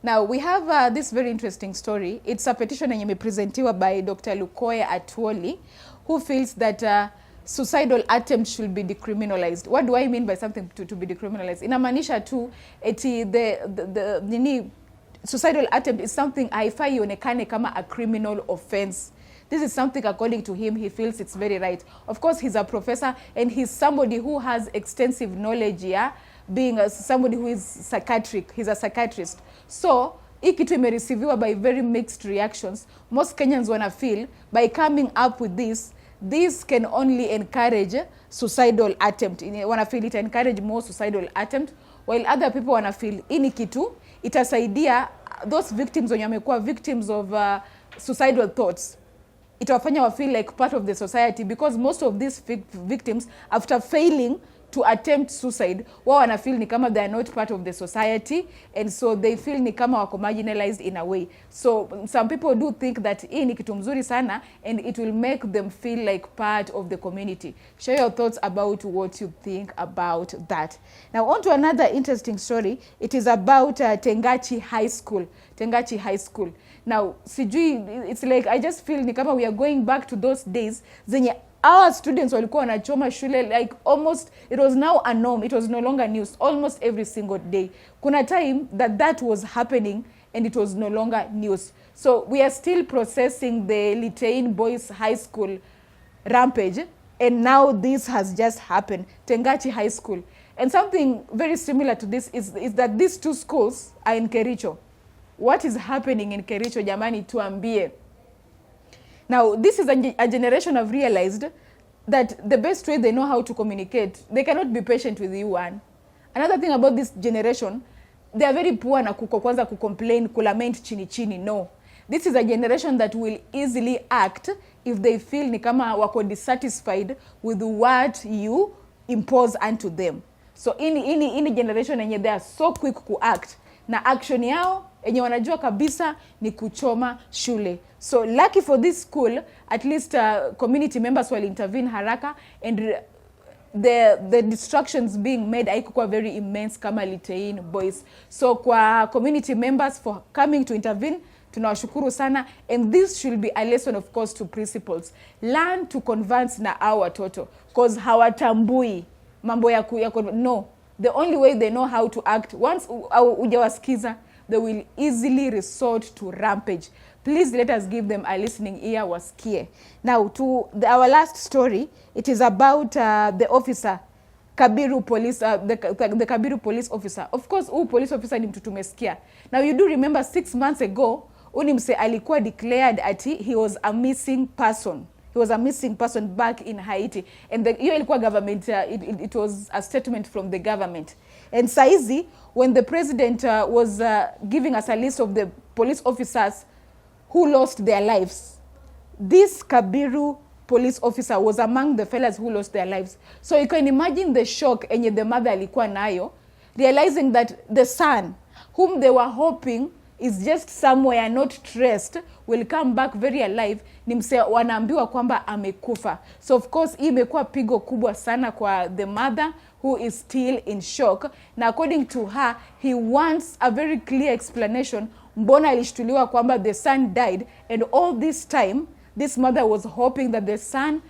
Now, we have this very interesting story. It's a petition presented by Dr. Lukoya Atwoli, who feels that suicidal attempts should be decriminalized. What do I mean by something to be decriminalized? Inamaanisha tu eti the suicidal attempt is something haifai ionekane kama a criminal offense. This is something, according to him, he feels it's very right. Of course, he's a professor and he's somebody who has extensive knowledge, yeah, being somebody who is psychiatric. He's a psychiatrist. So, hii kitu imereceived by very mixed reactions. Most Kenyans wanna feel by coming up with this can only encourage suicidal attempt. Wanna feel it encourage more suicidal attempt, while other people wanna feel ini kitu itasaidia those victims wenye wamekuwa victims of suicidal thoughts. Itawafanya wa feel like part of the society, because most of these victims, after failing to attempt suicide, wao wana feel ni kama they are not part of the society, and so they feel ni kama wako marginalized in a way. So some people do think that hii ni kitu mzuri sana and it will make them feel like part of the community. Share your thoughts about what you think about that. Now on to another interesting story. It is about Tengachi High School. Tengachi High School. Now, sijui, it's like I just feel ni kama we are going back to those days zenye our students walikuwa wanachoma shule, like almost, it was now a norm. It was no longer news almost every single day. Kuna time that was happening and it was no longer news. So we are still processing the Litein Boys High School rampage, and now this has just happened. Tengachi High School. And something very similar to this is that these two schools are in Kericho. What is happening in Kericho, jamani, tuambie. Now, this is a generation have realized that the best way they know how to communicate, they cannot be patient with you, one. Another thing about this generation, they are very poor na kwanza kucomplain, kulament chini chini, no. This is a generation that will easily act if they feel ni kama wako dissatisfied with what you impose unto them. So, ini generation enye they are so quick to act, na action yao enye wanajua kabisa ni kuchoma shule. So lucky for this school, at least community members will intervene haraka, and the distractions being made haikuwa very immense kama Litein Boys. So kwa community members for coming to intervene, tunawashukuru sana, and this should be a lesson, of course, to principals. Learn to converse na our watoto, because hawatambui mambo ya no. The only way they know how to act, once ujawasikiza, they will easily resort to rampage. Please let us give them a listening ear, wasikie. Now to our last story, it is about the officer, Kabiru police, the Kabiru police officer. Of course, police officer ni mtu tumesikia. Now you do remember 6 months ago, unimse alikuwa declared ati he was a missing person. He was a missing person back in Haiti. And hiyo ilikuwa government, it was a statement from the government. And saizi, when the president was giving us a list of the police officers who lost their lives, this Kabiru police officer was among the fellas who lost their lives. So you can imagine the shock enye the mother alikuwa nayo, realizing that the son, whom they were hoping is just somewhere not traced, will come back very alive, ni mse wanaambiwa kwamba amekufa. So of course hii imekuwa pigo kubwa sana kwa the mother, who is still in shock. Na according to her, he wants a very clear explanation mbona ilishtuliwa kwamba the son died, and all this time this mother was hoping that the son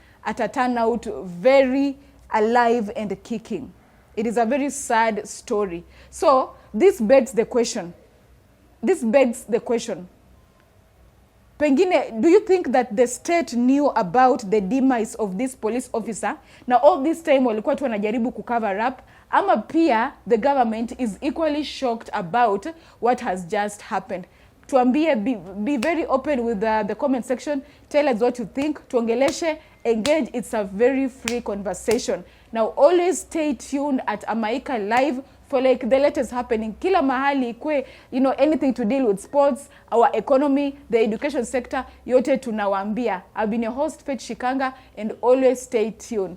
turn out very alive and kicking. It is a very sad story. So this begs the question. Pengine, do you think that the state knew about the demise of this police officer? Now all this time walikuwa tu wanajaribu cover up, ama pia the government is equally shocked about what has just happened? Tuambie, be very open with the comment section. Tell us what you think. Tuongeleshe, engage. It's a very free conversation. Now always stay tuned at Amaica Live for like the latest happening. Kila mahali kwe, anything to deal with sports, our economy, the education sector, yote tunawambia. I've been your host, Faith Shikanga, and always stay tuned.